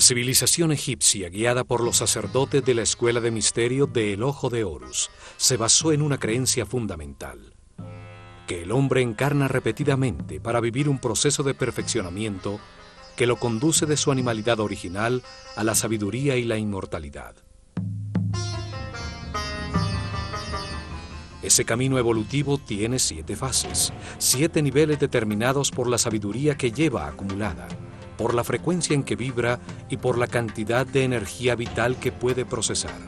civilización egipcia, guiada por los sacerdotes de la escuela de misterio de El Ojo de Horus, se basó en una creencia fundamental: que el hombre encarna repetidamente para vivir un proceso de perfeccionamiento que lo conduce de su animalidad original a la sabiduría y la inmortalidad. Ese camino evolutivo tiene 7 fases, 7 niveles determinados por la sabiduría que lleva acumulada, por la frecuencia en que vibra y por la cantidad de energía vital que puede procesar.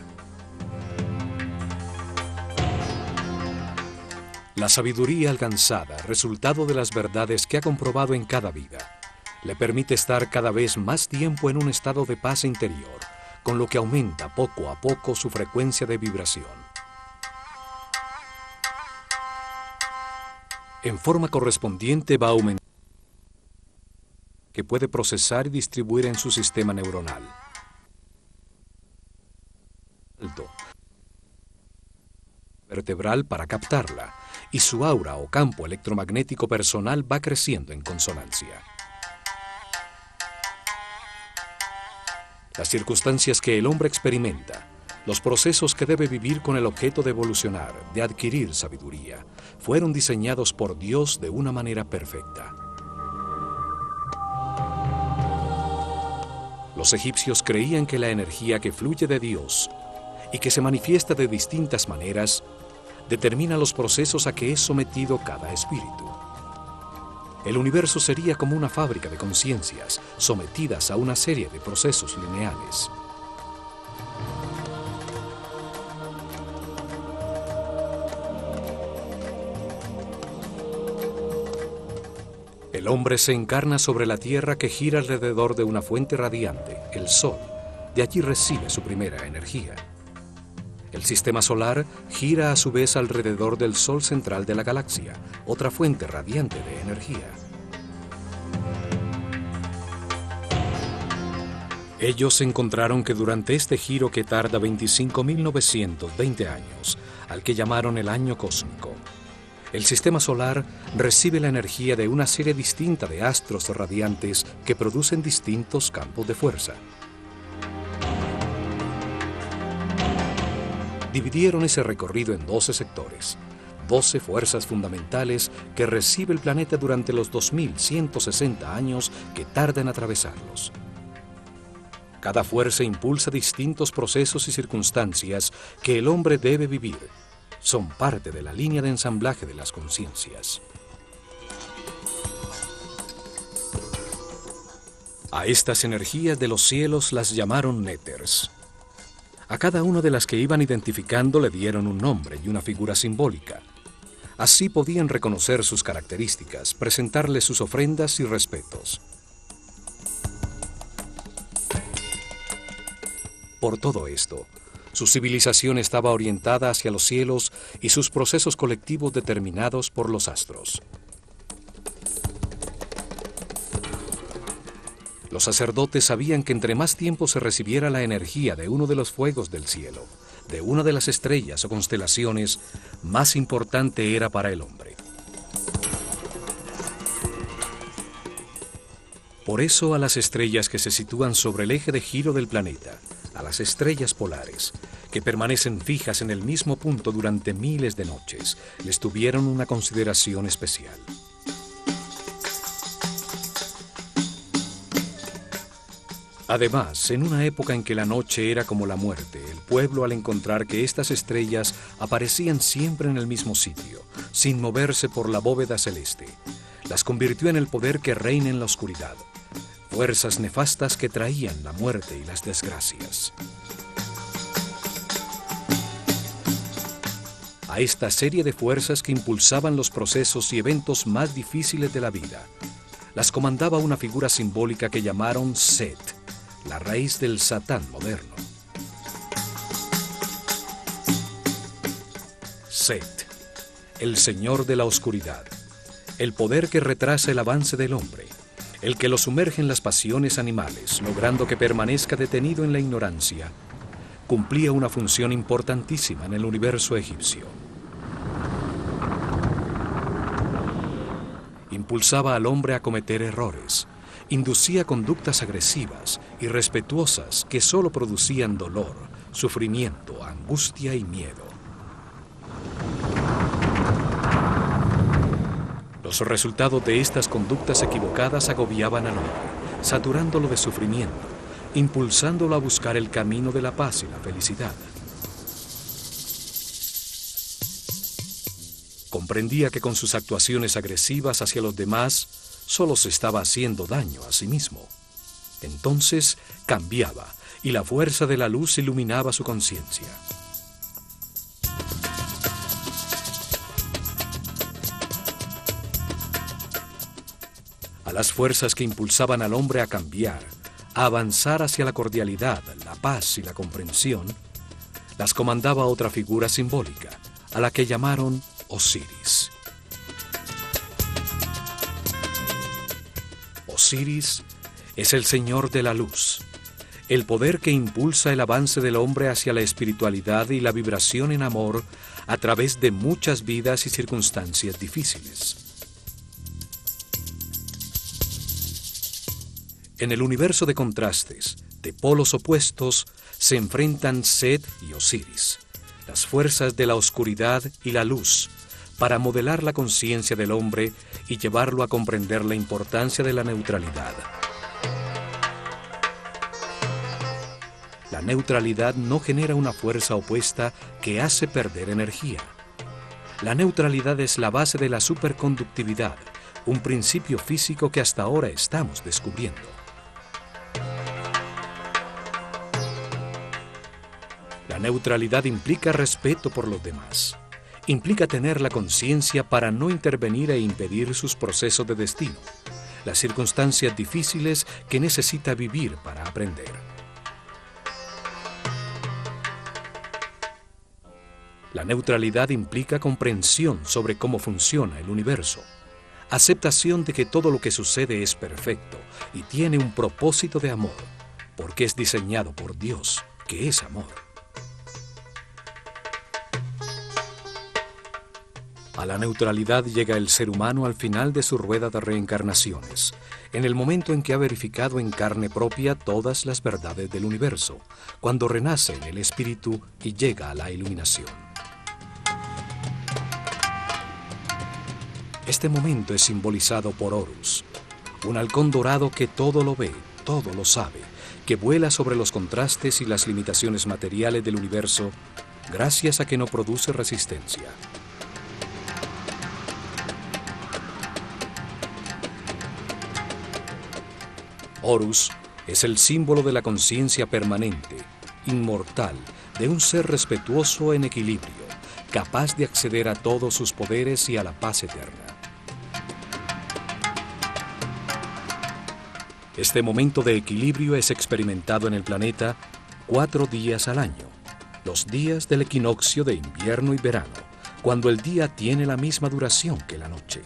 La sabiduría alcanzada, resultado de las verdades que ha comprobado en cada vida, le permite estar cada vez más tiempo en un estado de paz interior, con lo que aumenta poco a poco su frecuencia de vibración. En forma correspondiente va aumentando que puede procesar y distribuir en su sistema neuronal. Vertebral para captarla, y su aura o campo electromagnético personal va creciendo en consonancia. Las circunstancias que el hombre experimenta, los procesos que debe vivir con el objeto de evolucionar, de adquirir sabiduría, fueron diseñados por Dios de una manera perfecta. Los egipcios creían que la energía que fluye de Dios y que se manifiesta de distintas maneras determina los procesos a que es sometido cada espíritu. El universo sería como una fábrica de conciencias sometidas a una serie de procesos lineales. El hombre se encarna sobre la tierra que gira alrededor de una fuente radiante, el Sol. De allí recibe su primera energía. El sistema solar gira a su vez alrededor del Sol central de la galaxia, otra fuente radiante de energía. Ellos encontraron que durante este giro que tarda 25.920 años, al que llamaron el año cósmico, el sistema solar recibe la energía de una serie distinta de astros radiantes que producen distintos campos de fuerza. Dividieron ese recorrido en 12 sectores, 12 fuerzas fundamentales que recibe el planeta durante los 2.160 años que tarda en atravesarlos. Cada fuerza impulsa distintos procesos y circunstancias que el hombre debe vivir. Son parte de la línea de ensamblaje de las conciencias. A estas energías de los cielos las llamaron néters. A cada una de las que iban identificando le dieron un nombre y una figura simbólica. Así podían reconocer sus características, presentarles sus ofrendas y respetos. Por todo esto, su civilización estaba orientada hacia los cielos y sus procesos colectivos determinados por los astros. Los sacerdotes sabían que entre más tiempo se recibiera la energía de uno de los fuegos del cielo, de una de las estrellas o constelaciones, más importante era para el hombre. Por eso a las estrellas que se sitúan sobre el eje de giro del planeta, a las estrellas polares, que permanecen fijas en el mismo punto durante miles de noches, les tuvieron una consideración especial. Además, en una época en que la noche era como la muerte, el pueblo, al encontrar que estas estrellas aparecían siempre en el mismo sitio, sin moverse por la bóveda celeste, las convirtió en el poder que reina en la oscuridad, fuerzas nefastas que traían la muerte y las desgracias. A esta serie de fuerzas que impulsaban los procesos y eventos más difíciles de la vida, las comandaba una figura simbólica que llamaron Set, la raíz del Satán moderno. Set, el señor de la oscuridad, el poder que retrasa el avance del hombre, el que lo sumerge en las pasiones animales, logrando que permanezca detenido en la ignorancia, cumplía una función importantísima en el universo egipcio. Impulsaba al hombre a cometer errores, inducía conductas agresivas, irrespetuosas, que solo producían dolor, sufrimiento, angustia y miedo. Los resultados de estas conductas equivocadas agobiaban al hombre, saturándolo de sufrimiento, impulsándolo a buscar el camino de la paz y la felicidad. Comprendía que con sus actuaciones agresivas hacia los demás, solo se estaba haciendo daño a sí mismo. Entonces cambiaba, y la fuerza de la luz iluminaba su conciencia. A las fuerzas que impulsaban al hombre a cambiar, a avanzar hacia la cordialidad, la paz y la comprensión, las comandaba otra figura simbólica, a la que llamaron Osiris. Osiris es el Señor de la Luz, el poder que impulsa el avance del hombre hacia la espiritualidad y la vibración en amor a través de muchas vidas y circunstancias difíciles. En el universo de contrastes, de polos opuestos, se enfrentan Set y Osiris, las fuerzas de la oscuridad y la luz, para modelar la conciencia del hombre y llevarlo a comprender la importancia de la neutralidad. La neutralidad no genera una fuerza opuesta que hace perder energía. La neutralidad es la base de la superconductividad, un principio físico que hasta ahora estamos descubriendo. La neutralidad implica respeto por los demás. Implica tener la conciencia para no intervenir e impedir sus procesos de destino, las circunstancias difíciles que necesita vivir para aprender. La neutralidad implica comprensión sobre cómo funciona el universo, aceptación de que todo lo que sucede es perfecto y tiene un propósito de amor, porque es diseñado por Dios, que es amor. A la neutralidad llega el ser humano al final de su rueda de reencarnaciones, en el momento en que ha verificado en carne propia todas las verdades del universo, cuando renace en el espíritu y llega a la iluminación. Este momento es simbolizado por Horus, un halcón dorado que todo lo ve, todo lo sabe, que vuela sobre los contrastes y las limitaciones materiales del universo, gracias a que no produce resistencia. Horus es el símbolo de la conciencia permanente, inmortal, de un ser respetuoso en equilibrio, capaz de acceder a todos sus poderes y a la paz eterna. Este momento de equilibrio es experimentado en el planeta 4 días al año, los días del equinoccio de invierno y verano, cuando el día tiene la misma duración que la noche.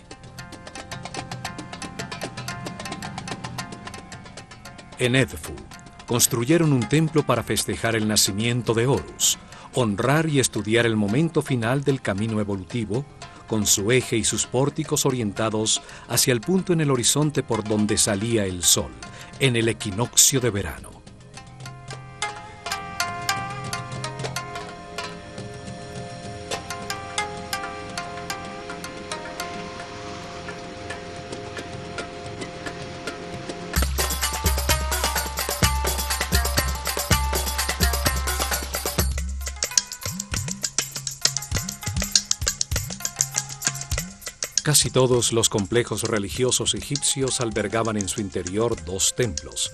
En Edfu, construyeron un templo para festejar el nacimiento de Horus, honrar y estudiar el momento final del camino evolutivo, con su eje y sus pórticos orientados hacia el punto en el horizonte por donde salía el sol, en el equinoccio de verano. Casi todos los complejos religiosos egipcios albergaban en su interior 2 templos,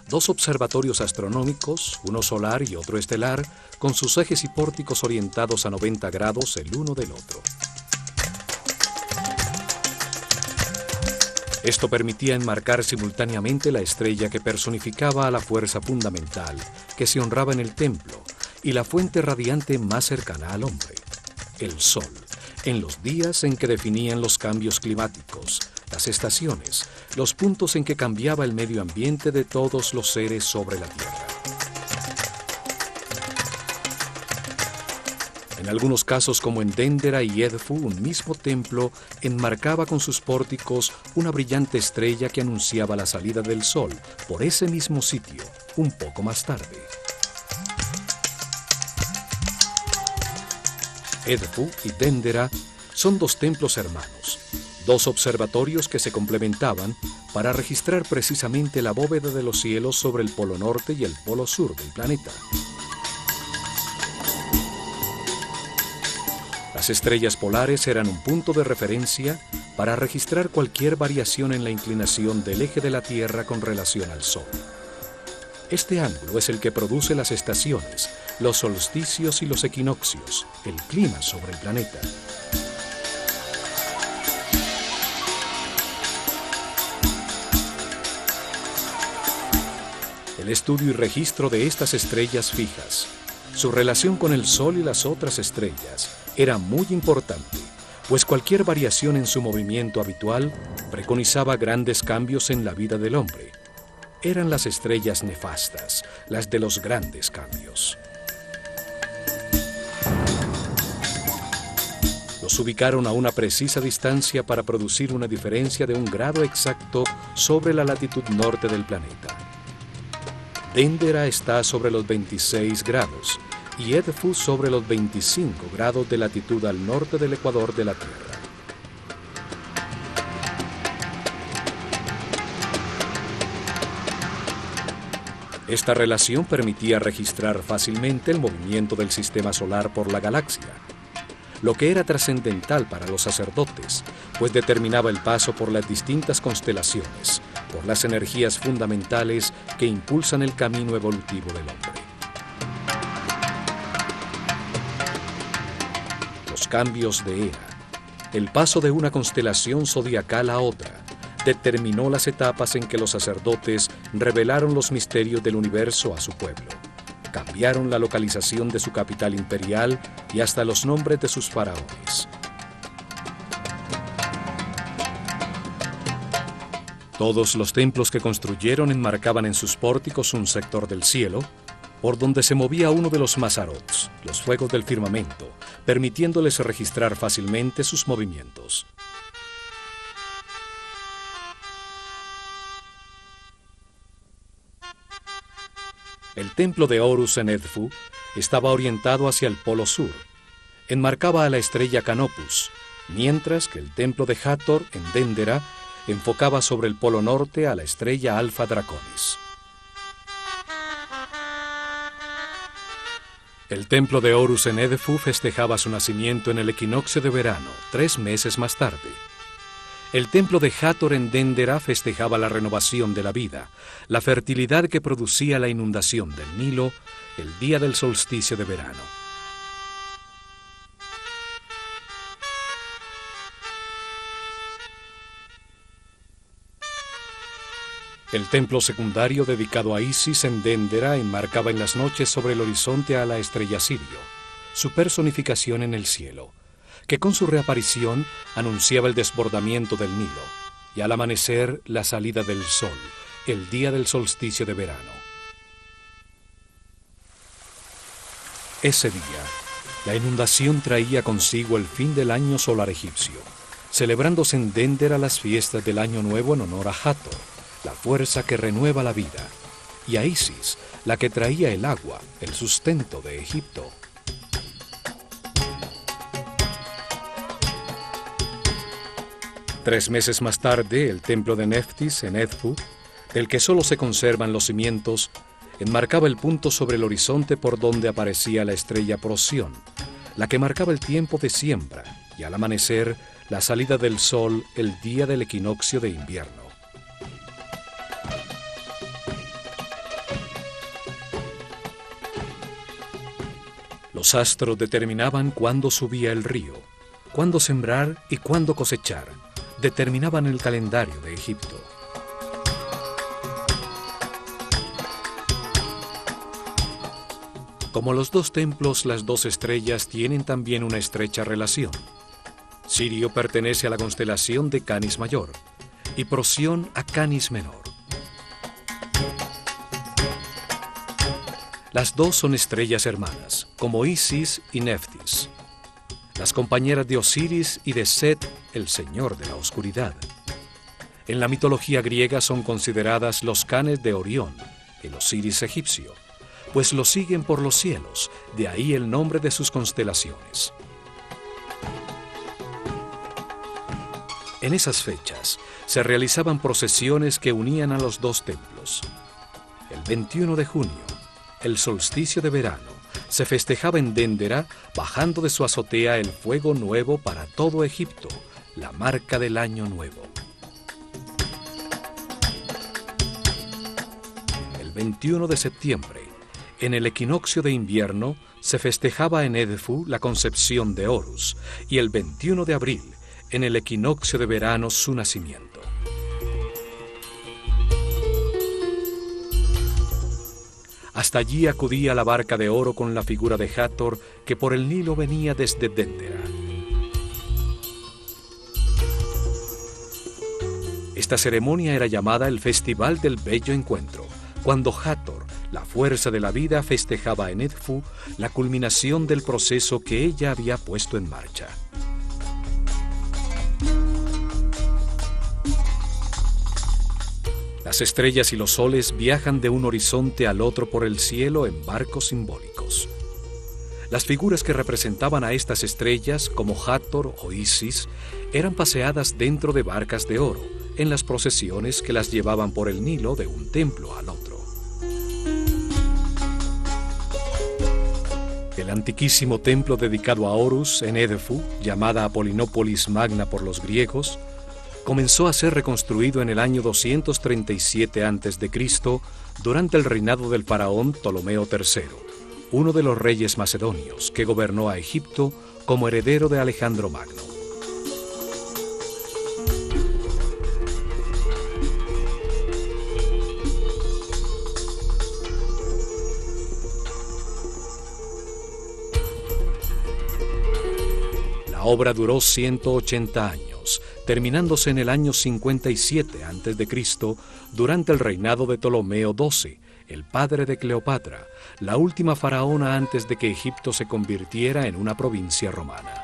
2 observatorios astronómicos, uno solar y otro estelar, con sus ejes y pórticos orientados a 90 grados el uno del otro. Esto permitía enmarcar simultáneamente la estrella que personificaba a la fuerza fundamental que se honraba en el templo y la fuente radiante más cercana al hombre, el Sol, en los días en que definían los cambios climáticos, las estaciones, los puntos en que cambiaba el medio ambiente de todos los seres sobre la Tierra. En algunos casos, como en Dendera y Edfu, un mismo templo enmarcaba con sus pórticos una brillante estrella que anunciaba la salida del sol por ese mismo sitio, un poco más tarde. Edfu y Dendera son dos templos hermanos, dos observatorios que se complementaban para registrar precisamente la bóveda de los cielos sobre el polo norte y el polo sur del planeta. Las estrellas polares eran un punto de referencia para registrar cualquier variación en la inclinación del eje de la Tierra con relación al Sol. Este ángulo es el que produce las estaciones, los solsticios y los equinoccios, el clima sobre el planeta. El estudio y registro de estas estrellas fijas, su relación con el Sol y las otras estrellas, era muy importante, pues cualquier variación en su movimiento habitual preconizaba grandes cambios en la vida del hombre. Eran las estrellas nefastas, las de los grandes cambios. Los ubicaron a una precisa distancia para producir una diferencia de 1 grado exacto sobre la latitud norte del planeta. Dendera está sobre los 26 grados y Edfu sobre los 25 grados de latitud al norte del ecuador de la Tierra. Esta relación permitía registrar fácilmente el movimiento del sistema solar por la galaxia, lo que era trascendental para los sacerdotes, pues determinaba el paso por las distintas constelaciones, por las energías fundamentales que impulsan el camino evolutivo del hombre. Los cambios de era, el paso de una constelación zodiacal a otra, determinó las etapas en que los sacerdotes revelaron los misterios del universo a su pueblo. Cambiaron la localización de su capital imperial y hasta los nombres de sus faraones. Todos los templos que construyeron enmarcaban en sus pórticos un sector del cielo, por donde se movía uno de los mazarots, los fuegos del firmamento, permitiéndoles registrar fácilmente sus movimientos. El templo de Horus en Edfu estaba orientado hacia el polo sur, enmarcaba a la estrella Canopus, mientras que el templo de Hathor en Dendera enfocaba sobre el polo norte a la estrella Alfa Draconis. El templo de Horus en Edfu festejaba su nacimiento en el equinoccio de verano, 3 meses más tarde. El templo de Hathor en Dendera festejaba la renovación de la vida, la fertilidad que producía la inundación del Nilo el día del solsticio de verano. El templo secundario dedicado a Isis en Dendera enmarcaba en las noches sobre el horizonte a la estrella Sirio, su personificación en el cielo, que con su reaparición anunciaba el desbordamiento del Nilo, y al amanecer la salida del sol, el día del solsticio de verano. Ese día, la inundación traía consigo el fin del año solar egipcio, celebrándose en Dendera las fiestas del Año Nuevo en honor a Hathor, la fuerza que renueva la vida, y a Isis, la que traía el agua, el sustento de Egipto. Tres meses más tarde, el templo de Neftis en Edfu, del que solo se conservan los cimientos, enmarcaba el punto sobre el horizonte por donde aparecía la estrella Procyon, la que marcaba el tiempo de siembra y al amanecer la salida del sol el día del equinoccio de invierno. Los astros determinaban cuándo subía el río, cuándo sembrar y cuándo cosechar. Determinaban el calendario de Egipto. Como los dos templos, las dos estrellas tienen también una estrecha relación. Sirio pertenece a la constelación de Canis Mayor y Procyon a Canis Menor. Las dos son estrellas hermanas, como Isis y Neftis, las compañeras de Osiris y de Set, el señor de la oscuridad. En la mitología griega son consideradas los canes de Orión, el Osiris egipcio, pues lo siguen por los cielos, de ahí el nombre de sus constelaciones. En esas fechas se realizaban procesiones que unían a los dos templos. El 21 de junio, el solsticio de verano, se festejaba en Déndera, bajando de su azotea el fuego nuevo para todo Egipto, la marca del año nuevo. El 21 de septiembre, en el equinoccio de invierno, se festejaba en Edfu la concepción de Horus, y el 21 de abril, en el equinoccio de verano, su nacimiento. Hasta allí acudía la barca de oro con la figura de Hathor, que por el Nilo venía desde Déndera. Esta ceremonia era llamada el Festival del Bello Encuentro, cuando Hathor, la fuerza de la vida, festejaba en Edfu la culminación del proceso que ella había puesto en marcha. Las estrellas y los soles viajan de un horizonte al otro por el cielo en barcos simbólicos. Las figuras que representaban a estas estrellas, como Hathor o Isis, eran paseadas dentro de barcas de oro, en las procesiones que las llevaban por el Nilo de un templo al otro. El antiquísimo templo dedicado a Horus en Edfu, llamada Apolinópolis Magna por los griegos, comenzó a ser reconstruido en el año 237 a.C. durante el reinado del faraón Ptolomeo III, uno de los reyes macedonios que gobernó a Egipto como heredero de Alejandro Magno. La obra duró 180 años, terminándose en el año 57 a.C., durante el reinado de Ptolomeo XII, el padre de Cleopatra, la última faraona antes de que Egipto se convirtiera en una provincia romana.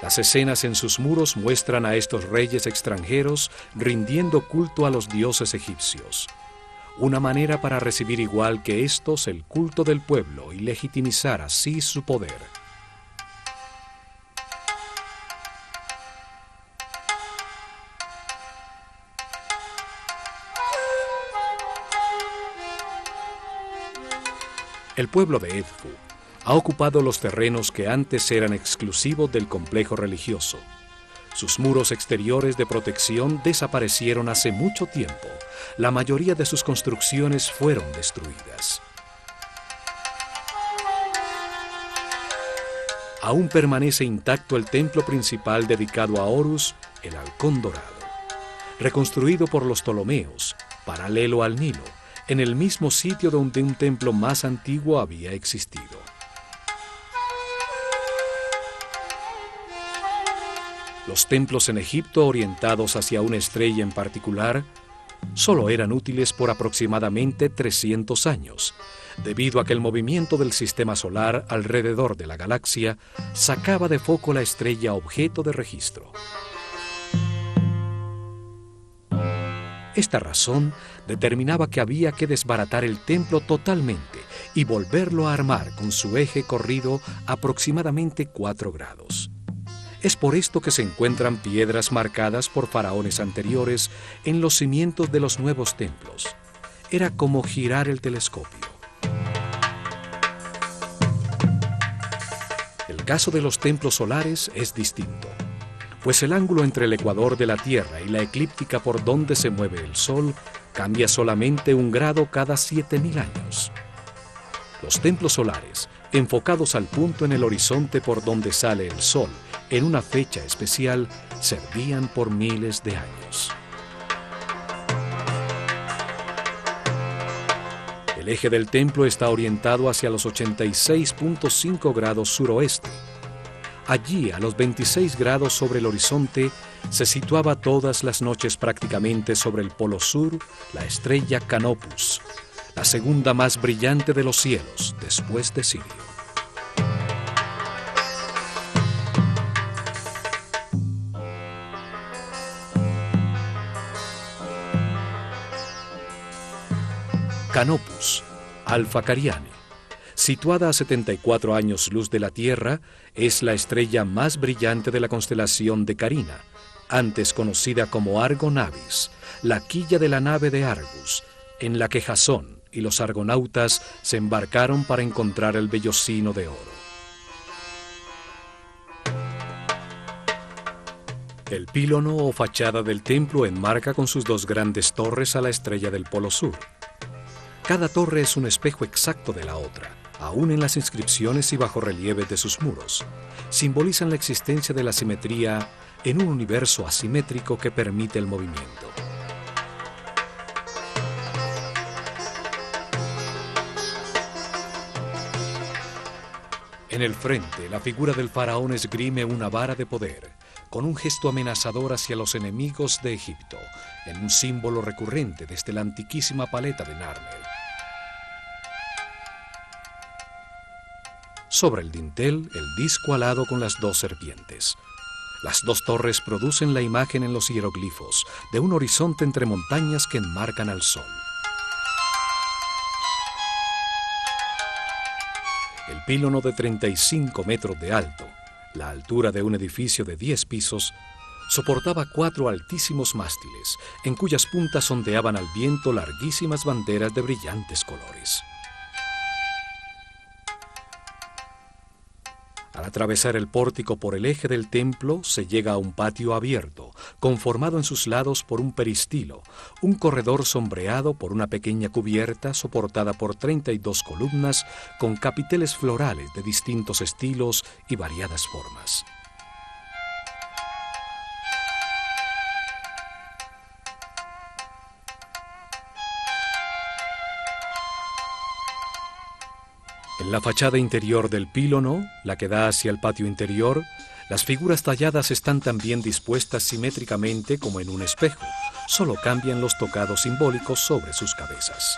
Las escenas en sus muros muestran a estos reyes extranjeros rindiendo culto a los dioses egipcios, una manera para recibir igual que estos el culto del pueblo y legitimizar así su poder. El pueblo de Edfu ha ocupado los terrenos que antes eran exclusivos del complejo religioso. Sus muros exteriores de protección desaparecieron hace mucho tiempo. La mayoría de sus construcciones fueron destruidas. Aún permanece intacto el templo principal dedicado a Horus, el Halcón Dorado, reconstruido por los Ptolomeos, paralelo al Nilo, en el mismo sitio donde un templo más antiguo había existido. Los templos en Egipto orientados hacia una estrella en particular solo eran útiles por aproximadamente 300 años, debido a que el movimiento del sistema solar alrededor de la galaxia sacaba de foco la estrella objeto de registro. Esta razón determinaba que había que desbaratar el templo totalmente y volverlo a armar con su eje corrido aproximadamente 4 grados. Es por esto que se encuentran piedras marcadas por faraones anteriores en los cimientos de los nuevos templos. Era como girar el telescopio. El caso de los templos solares es distinto, pues el ángulo entre el ecuador de la Tierra y la eclíptica por donde se mueve el Sol cambia solamente 1 grado cada 7.000 años. Los templos solares, enfocados al punto en el horizonte por donde sale el Sol, en una fecha especial, servían por miles de años. El eje del templo está orientado hacia los 86.5 grados suroeste. Allí, a los 26 grados sobre el horizonte, se situaba todas las noches prácticamente sobre el polo sur la estrella Canopus, la segunda más brillante de los cielos después de Sirio. Canopus, Alpha Cariani, situada a 74 años luz de la Tierra, es la estrella más brillante de la constelación de Carina, antes conocida como Argo Navis, la quilla de la nave de Argus, en la que Jasón y los argonautas se embarcaron para encontrar el vellocino de oro. El pílono o fachada del templo enmarca con sus dos grandes torres a la estrella del Polo Sur. Cada torre es un espejo exacto de la otra, aún en las inscripciones y bajorrelieves de sus muros. Simbolizan la existencia de la simetría en un universo asimétrico que permite el movimiento. En el frente, la figura del faraón esgrime una vara de poder, con un gesto amenazador hacia los enemigos de Egipto, en un símbolo recurrente desde la antiquísima paleta de Narmer. Sobre el dintel, el disco alado con las dos serpientes. Las dos torres producen la imagen en los hieroglifos de un horizonte entre montañas que enmarcan al sol. El pílono de 35 metros de alto, la altura de un edificio de 10 pisos, soportaba 4 altísimos mástiles, en cuyas puntas ondeaban al viento larguísimas banderas de brillantes colores. Al atravesar el pórtico por el eje del templo, se llega a un patio abierto, conformado en sus lados por un peristilo, un corredor sombreado por una pequeña cubierta soportada por 32 columnas con capiteles florales de distintos estilos y variadas formas. En la fachada interior del pílono, la que da hacia el patio interior, las figuras talladas están también dispuestas simétricamente como en un espejo, solo cambian los tocados simbólicos sobre sus cabezas.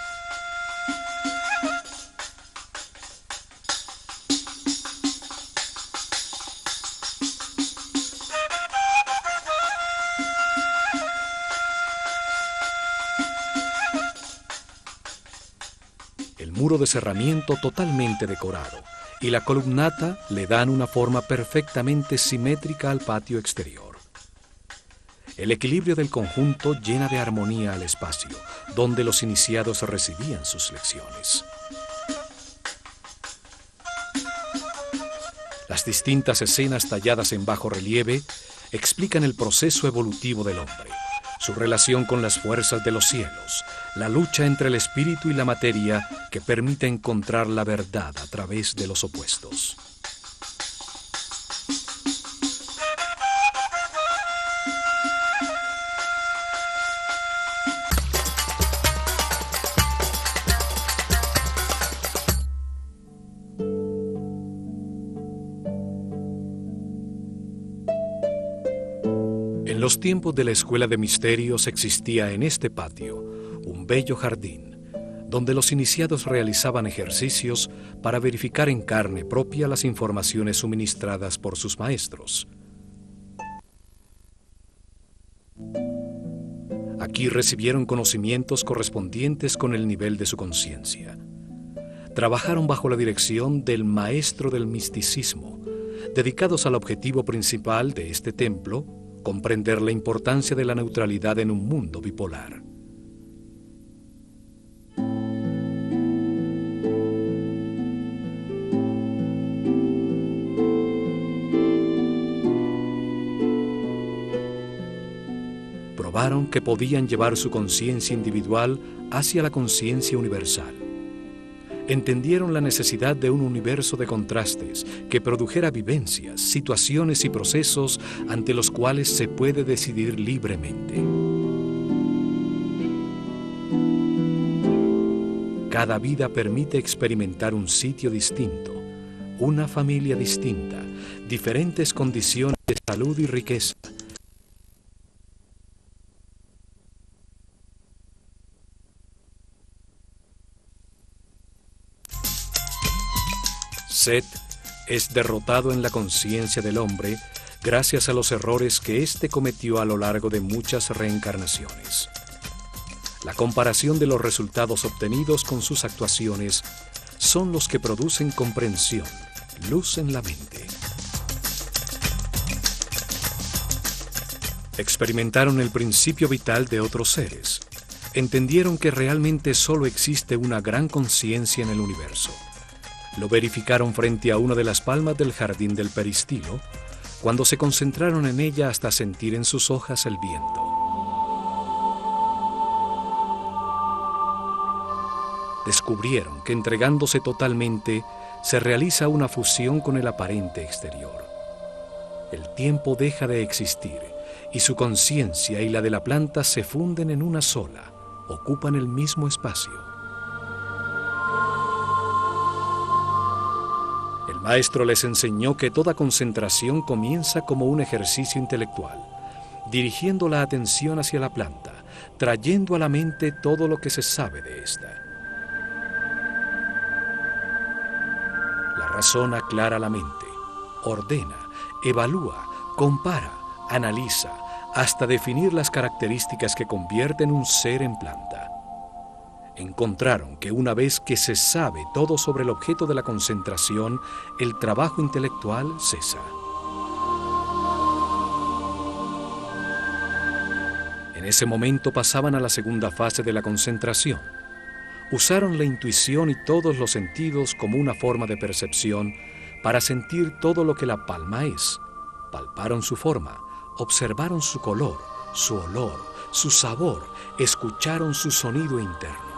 Muro de cerramiento totalmente decorado y la columnata le dan una forma perfectamente simétrica al patio exterior. El equilibrio del conjunto llena de armonía al espacio, donde los iniciados recibían sus lecciones. Las distintas escenas talladas en bajo relieve explican el proceso evolutivo del hombre, su relación con las fuerzas de los cielos, la lucha entre el espíritu y la materia que permite encontrar la verdad a través de los opuestos. En los tiempos de la Escuela de Misterios existía en este patio un bello jardín, donde los iniciados realizaban ejercicios para verificar en carne propia las informaciones suministradas por sus maestros. Aquí recibieron conocimientos correspondientes con el nivel de su conciencia. Trabajaron bajo la dirección del maestro del misticismo, dedicados al objetivo principal de este templo, comprender la importancia de la neutralidad en un mundo bipolar. Probaron que podían llevar su conciencia individual hacia la conciencia universal. Entendieron la necesidad de un universo de contrastes que produjera vivencias, situaciones y procesos ante los cuales se puede decidir libremente. Cada vida permite experimentar un sitio distinto, una familia distinta, diferentes condiciones de salud y riqueza, Set es derrotado en la conciencia del hombre gracias a los errores que éste cometió a lo largo de muchas reencarnaciones. La comparación de los resultados obtenidos con sus actuaciones son los que producen comprensión, luz en la mente. Experimentaron el principio vital de otros seres. Entendieron que realmente solo existe una gran conciencia en el universo. Lo verificaron frente a una de las palmas del jardín del peristilo, cuando se concentraron en ella hasta sentir en sus hojas el viento. Descubrieron que entregándose totalmente se realiza una fusión con el aparente exterior. El tiempo deja de existir y su conciencia y la de la planta se funden en una sola, ocupan el mismo espacio. El maestro les enseñó que toda concentración comienza como un ejercicio intelectual, dirigiendo la atención hacia la planta, trayendo a la mente todo lo que se sabe de esta. La razón aclara la mente, ordena, evalúa, compara, analiza, hasta definir las características que convierten un ser en planta. Encontraron que una vez que se sabe todo sobre el objeto de la concentración, el trabajo intelectual cesa. En ese momento pasaban a la segunda fase de la concentración. Usaron la intuición y todos los sentidos como una forma de percepción para sentir todo lo que la palma es. Palparon su forma, observaron su color, su olor, su sabor, escucharon su sonido interno.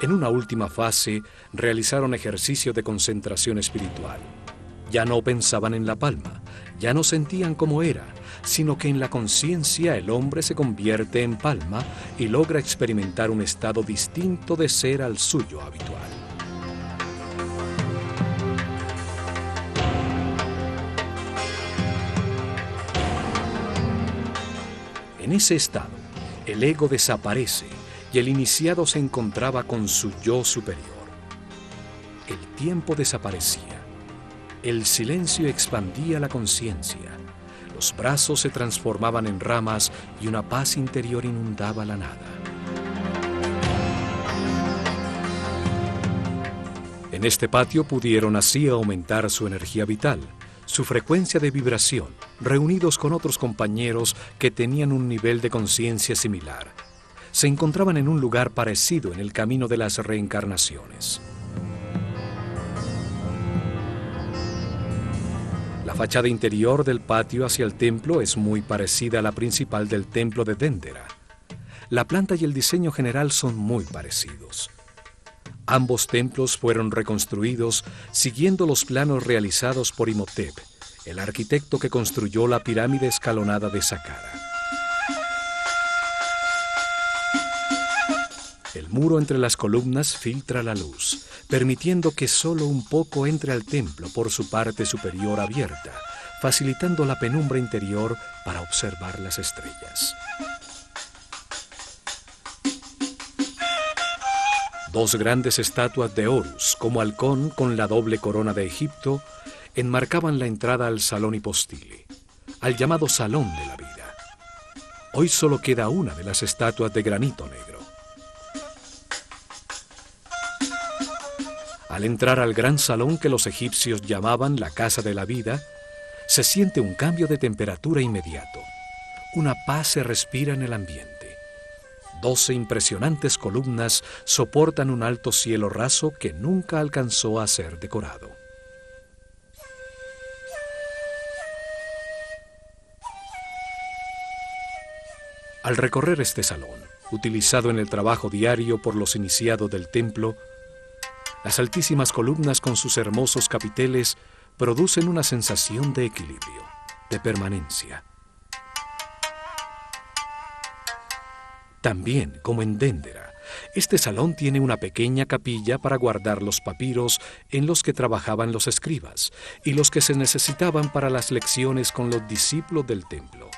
En una última fase, realizaron ejercicio de concentración espiritual. Ya no pensaban en la palma, ya no sentían cómo era, sino que en la conciencia el hombre se convierte en palma y logra experimentar un estado distinto de ser al suyo habitual. En ese estado, el ego desaparece y el iniciado se encontraba con su yo superior. El tiempo desaparecía. El silencio expandía la conciencia. Los brazos se transformaban en ramas y una paz interior inundaba la nada. En este patio pudieron así aumentar su energía vital, su frecuencia de vibración, reunidos con otros compañeros que tenían un nivel de conciencia similar. Se encontraban en un lugar parecido en el camino de las reencarnaciones. La fachada interior del patio hacia el templo es muy parecida a la principal del templo de Dendera. La planta y el diseño general son muy parecidos. Ambos templos fueron reconstruidos siguiendo los planos realizados por Imhotep, el arquitecto que construyó la pirámide escalonada de Saqqara. El muro entre las columnas filtra la luz, permitiendo que solo un poco entre al templo por su parte superior abierta, facilitando la penumbra interior para observar las estrellas. Dos grandes estatuas de Horus, como halcón con la doble corona de Egipto, enmarcaban la entrada al salón hipostile, al llamado Salón de la Vida. Hoy solo queda una de las estatuas de granito negro. Al entrar al gran salón que los egipcios llamaban la Casa de la Vida, se siente un cambio de temperatura inmediato. Una paz se respira en el ambiente. 12 impresionantes columnas soportan un alto cielo raso que nunca alcanzó a ser decorado. Al recorrer este salón, utilizado en el trabajo diario por los iniciados del templo, las altísimas columnas con sus hermosos capiteles producen una sensación de equilibrio, de permanencia. También, como en Dendera, este salón tiene una pequeña capilla para guardar los papiros en los que trabajaban los escribas y los que se necesitaban para las lecciones con los discípulos del templo.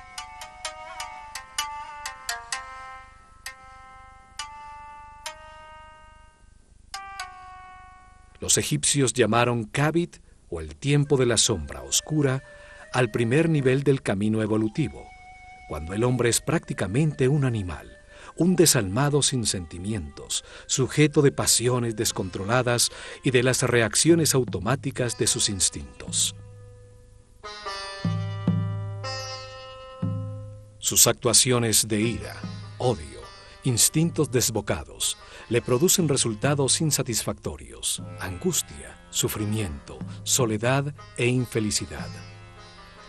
Los egipcios llamaron Kabit, o el tiempo de la sombra oscura, al primer nivel del camino evolutivo, cuando el hombre es prácticamente un animal, un desalmado sin sentimientos, sujeto de pasiones descontroladas y de las reacciones automáticas de sus instintos. Sus actuaciones de ira, odio, instintos desbocados, le producen resultados insatisfactorios, angustia, sufrimiento, soledad e infelicidad.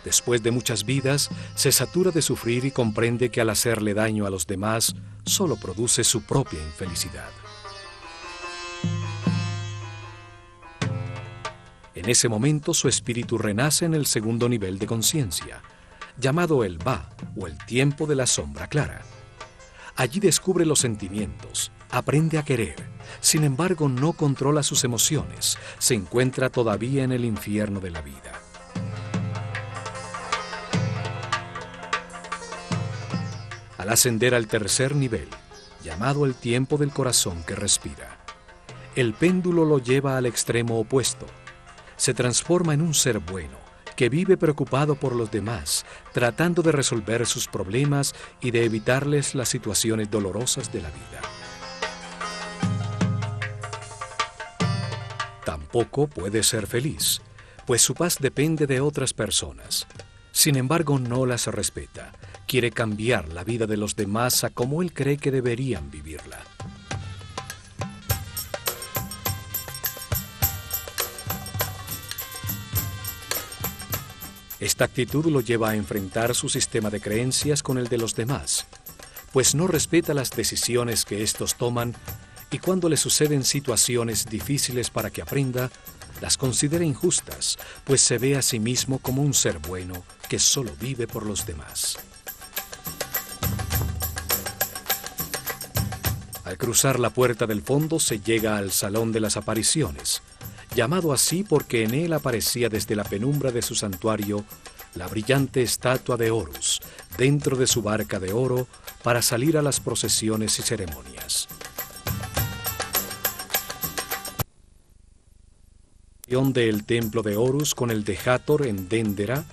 Después de muchas vidas, se satura de sufrir y comprende que al hacerle daño a los demás, solo produce su propia infelicidad. En ese momento, su espíritu renace en el segundo nivel de conciencia, llamado el Ba, o el tiempo de la sombra clara. Allí descubre los sentimientos, aprende a querer, sin embargo no controla sus emociones, se encuentra todavía en el infierno de la vida. Al ascender al tercer nivel, llamado el tiempo del corazón que respira, el péndulo lo lleva al extremo opuesto. Se transforma en un ser bueno, que vive preocupado por los demás, tratando de resolver sus problemas y de evitarles las situaciones dolorosas de la vida. Tampoco puede ser feliz, pues su paz depende de otras personas. Sin embargo, no las respeta. Quiere cambiar la vida de los demás a como él cree que deberían vivirla. Esta actitud lo lleva a enfrentar su sistema de creencias con el de los demás, pues no respeta las decisiones que éstos toman y cuando le suceden situaciones difíciles para que aprenda, las considera injustas, pues se ve a sí mismo como un ser bueno que solo vive por los demás. Al cruzar la puerta del fondo se llega al Salón de las Apariciones, llamado así porque en él aparecía desde la penumbra de su santuario la brillante estatua de Horus, dentro de su barca de oro, para salir a las procesiones y ceremonias. La unión del templo de Horus con el de Hathor en Déndera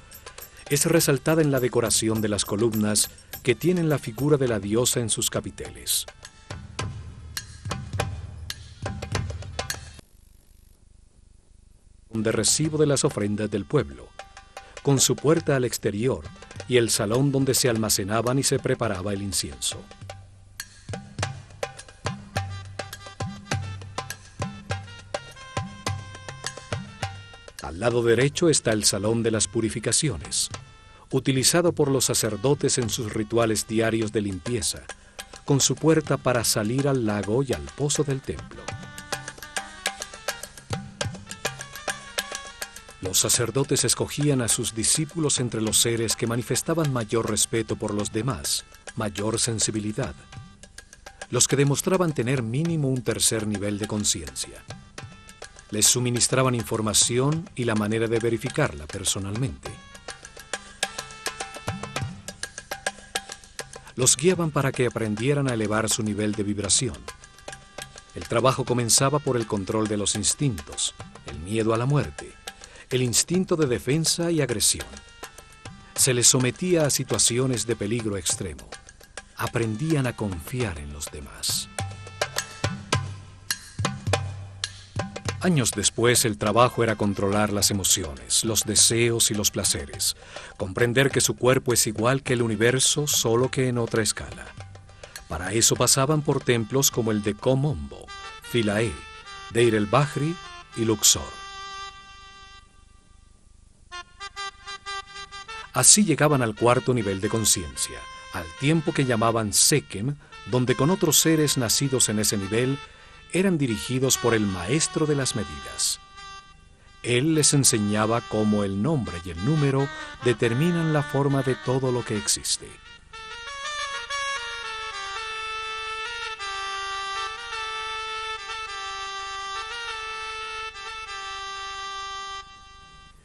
es resaltada en la decoración de las columnas que tienen la figura de la diosa en sus capiteles. De recibo de las ofrendas del pueblo, con su puerta al exterior y el salón donde se almacenaban y se preparaba el incienso. Al lado derecho está el salón de las purificaciones, utilizado por los sacerdotes en sus rituales diarios de limpieza, con su puerta para salir al lago y al pozo del templo. Los sacerdotes escogían a sus discípulos entre los seres que manifestaban mayor respeto por los demás, mayor sensibilidad, los que demostraban tener mínimo un tercer nivel de conciencia. Les suministraban información y la manera de verificarla personalmente. Los guiaban para que aprendieran a elevar su nivel de vibración. El trabajo comenzaba por el control de los instintos, el miedo a la muerte, el instinto de defensa y agresión. Se les sometía a situaciones de peligro extremo. Aprendían a confiar en los demás. Años después, el trabajo era controlar las emociones, los deseos y los placeres, comprender que su cuerpo es igual que el universo, solo que en otra escala. Para eso pasaban por templos como el de Kom-Ombo, Philae, Deir el-Bahri y Luxor. Así llegaban al cuarto nivel de conciencia, al tiempo que llamaban Sekem, donde con otros seres nacidos en ese nivel eran dirigidos por el maestro de las medidas. Él les enseñaba cómo el nombre y el número determinan la forma de todo lo que existe.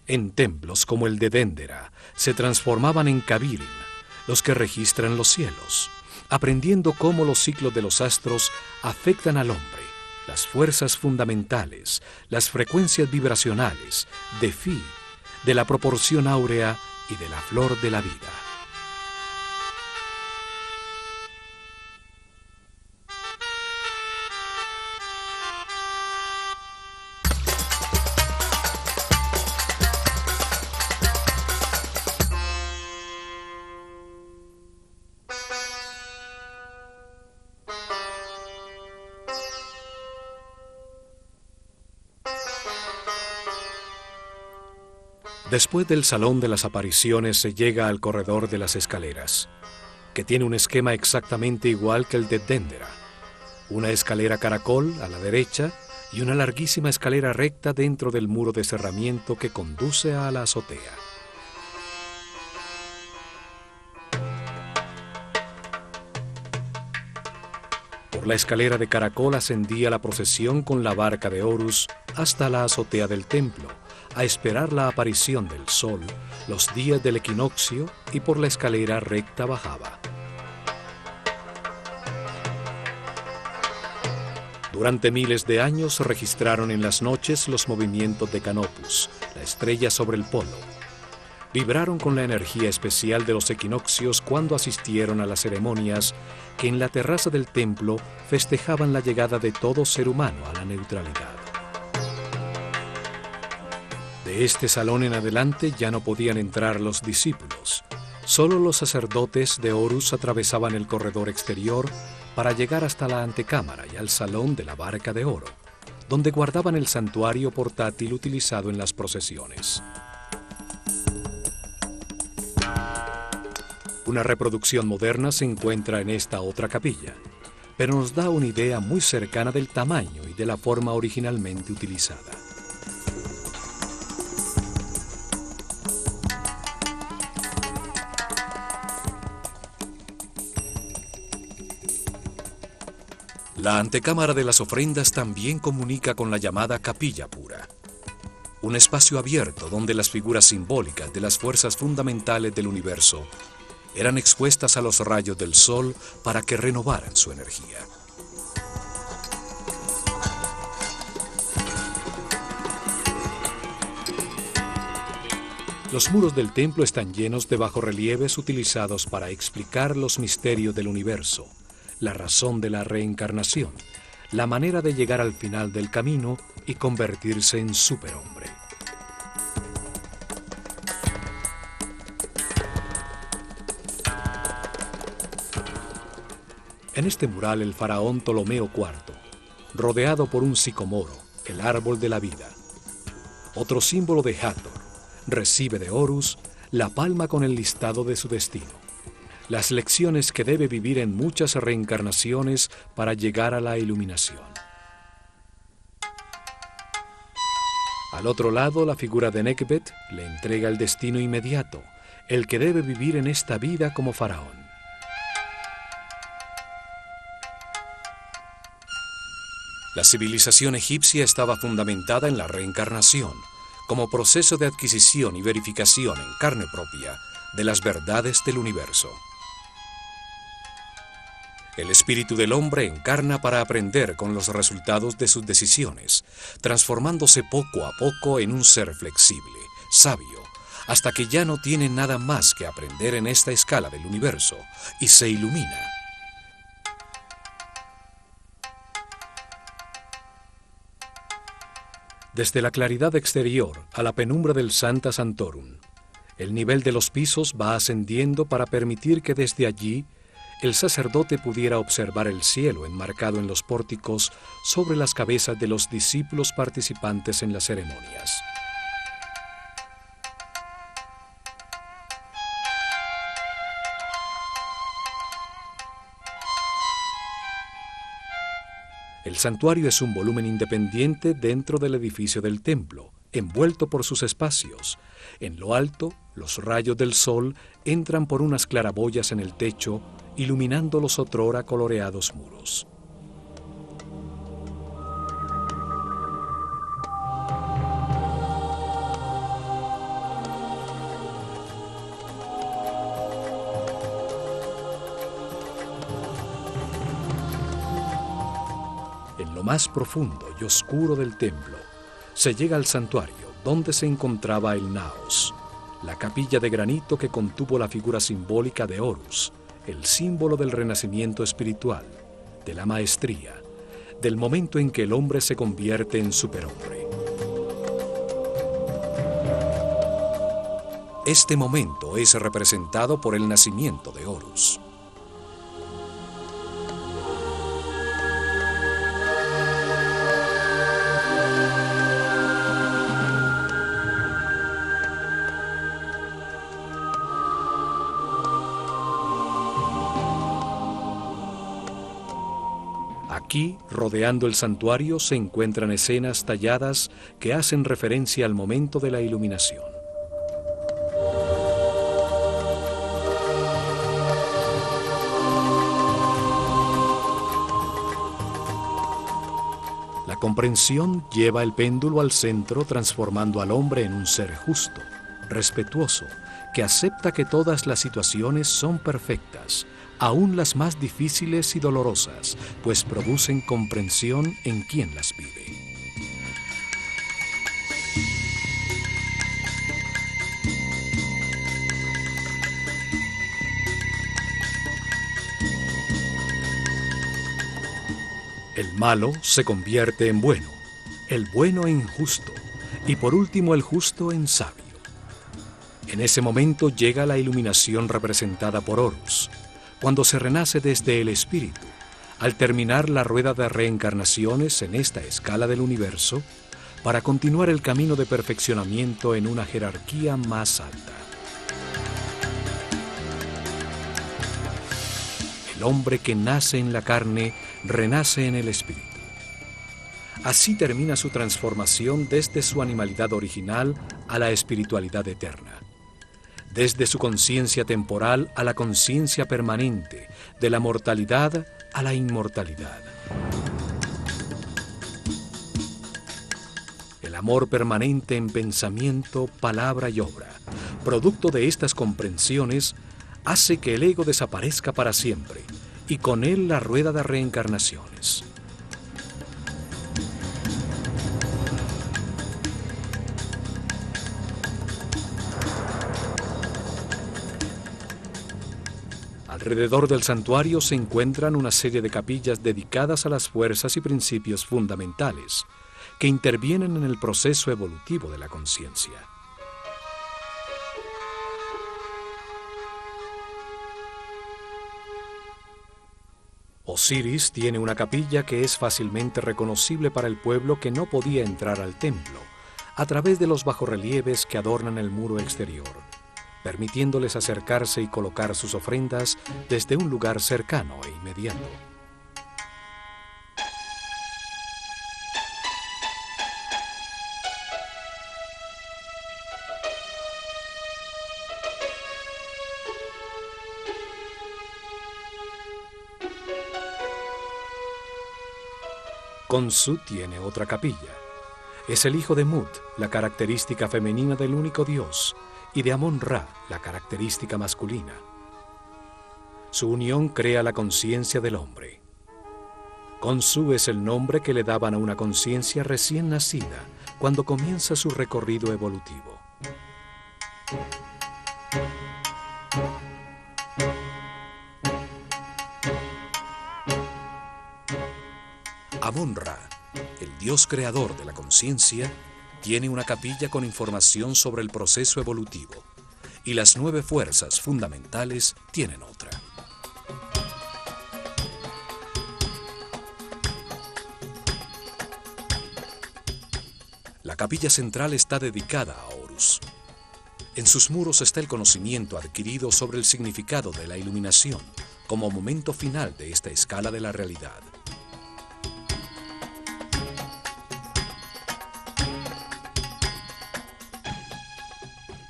En templos como el de Déndera se transformaban en Kabirim, los que registran los cielos, aprendiendo cómo los ciclos de los astros afectan al hombre, las fuerzas fundamentales, las frecuencias vibracionales, de Phi, de la proporción áurea y de la flor de la vida. Después del Salón de las Apariciones se llega al corredor de las escaleras, que tiene un esquema exactamente igual que el de Dendera. Una escalera caracol a la derecha y una larguísima escalera recta dentro del muro de cerramiento que conduce a la azotea. Por la escalera de caracol ascendía la procesión con la barca de Horus hasta la azotea del templo, a esperar la aparición del sol, los días del equinoccio, y por la escalera recta bajaba. Durante miles de años se registraron en las noches los movimientos de Canopus, la estrella sobre el polo. Vibraron con la energía especial de los equinoccios cuando asistieron a las ceremonias que en la terraza del templo festejaban la llegada de todo ser humano a la neutralidad. De este salón en adelante ya no podían entrar los discípulos. Solo los sacerdotes de Horus atravesaban el corredor exterior para llegar hasta la antecámara y al salón de la barca de oro, donde guardaban el santuario portátil utilizado en las procesiones. Una reproducción moderna se encuentra en esta otra capilla, pero nos da una idea muy cercana del tamaño y de la forma originalmente utilizada. La antecámara de las ofrendas también comunica con la llamada capilla pura, un espacio abierto donde las figuras simbólicas de las fuerzas fundamentales del universo eran expuestas a los rayos del sol para que renovaran su energía. Los muros del templo están llenos de bajorrelieves utilizados para explicar los misterios del universo, la razón de la reencarnación, la manera de llegar al final del camino y convertirse en superhombre. En este mural el faraón Ptolomeo IV, rodeado por un sicomoro, el árbol de la vida. Otro símbolo de Hathor, recibe de Horus la palma con el listado de su destino, las lecciones que debe vivir en muchas reencarnaciones para llegar a la iluminación. Al otro lado, la figura de Nekhbet le entrega el destino inmediato, el que debe vivir en esta vida como faraón. La civilización egipcia estaba fundamentada en la reencarnación, como proceso de adquisición y verificación en carne propia de las verdades del universo. El espíritu del hombre encarna para aprender con los resultados de sus decisiones, transformándose poco a poco en un ser flexible, sabio, hasta que ya no tiene nada más que aprender en esta escala del universo y se ilumina. Desde la claridad exterior a la penumbra del Sancta Sanctorum, el nivel de los pisos va ascendiendo para permitir que desde allí el sacerdote pudiera observar el cielo enmarcado en los pórticos sobre las cabezas de los discípulos participantes en las ceremonias. El santuario es un volumen independiente dentro del edificio del templo, envuelto por sus espacios. En lo alto, los rayos del sol entran por unas claraboyas en el techo, iluminando los otrora coloreados muros. En lo más profundo y oscuro del templo, se llega al santuario donde se encontraba el Naos, la capilla de granito que contuvo la figura simbólica de Horus, el símbolo del renacimiento espiritual, de la maestría, del momento en que el hombre se convierte en superhombre. Este momento es representado por el nacimiento de Horus. Aquí, rodeando el santuario, se encuentran escenas talladas que hacen referencia al momento de la iluminación. La comprensión lleva el péndulo al centro, transformando al hombre en un ser justo, respetuoso, que acepta que todas las situaciones son perfectas, aún las más difíciles y dolorosas, pues producen comprensión en quien las vive. El malo se convierte en bueno, el bueno en justo, y por último el justo en sabio. En ese momento llega la iluminación representada por Horus, cuando se renace desde el espíritu, al terminar la rueda de reencarnaciones en esta escala del universo, para continuar el camino de perfeccionamiento en una jerarquía más alta. El hombre que nace en la carne renace en el espíritu. Así termina su transformación desde su animalidad original a la espiritualidad eterna, desde su conciencia temporal a la conciencia permanente, de la mortalidad a la inmortalidad. El amor permanente en pensamiento, palabra y obra, producto de estas comprensiones, hace que el ego desaparezca para siempre, y con él la rueda de reencarnaciones. Alrededor del santuario se encuentran una serie de capillas dedicadas a las fuerzas y principios fundamentales que intervienen en el proceso evolutivo de la conciencia. Osiris tiene una capilla que es fácilmente reconocible para el pueblo que no podía entrar al templo, a través de los bajorrelieves que adornan el muro exterior, permitiéndoles acercarse y colocar sus ofrendas desde un lugar cercano e inmediato. Khonsu tiene otra capilla. Es el hijo de Mut, la característica femenina del único Dios, y de Amon-Ra, la característica masculina. Su unión crea la conciencia del hombre. Khonsu es el nombre que le daban a una conciencia recién nacida cuando comienza su recorrido evolutivo. Amon-Ra, el dios creador de la conciencia, tiene una capilla con información sobre el proceso evolutivo, y las 9 fuerzas fundamentales tienen otra. La capilla central está dedicada a Horus. En sus muros está el conocimiento adquirido sobre el significado de la iluminación como momento final de esta escala de la realidad.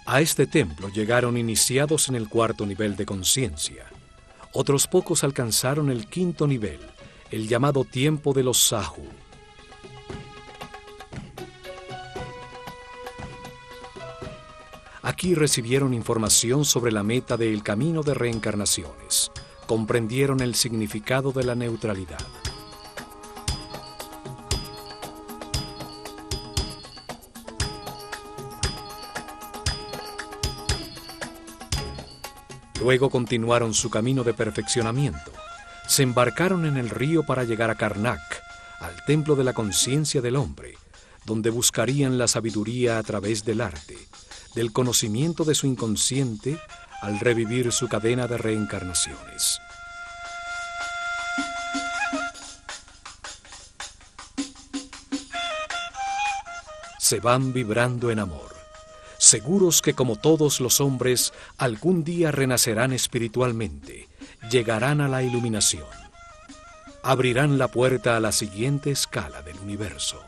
A este templo llegaron iniciados en el 4º nivel de conciencia. Otros pocos alcanzaron el 5º nivel, el llamado tiempo de los Sahu. Aquí recibieron información sobre la meta del camino de reencarnaciones. Comprendieron el significado de la neutralidad. Luego continuaron su camino de perfeccionamiento. Se embarcaron en el río para llegar a Karnak, al templo de la conciencia del hombre, donde buscarían la sabiduría a través del arte, del conocimiento de su inconsciente, al revivir su cadena de reencarnaciones. Se van vibrando en amor, seguros que como todos los hombres, algún día renacerán espiritualmente, llegarán a la iluminación, abrirán la puerta a la siguiente escala del universo.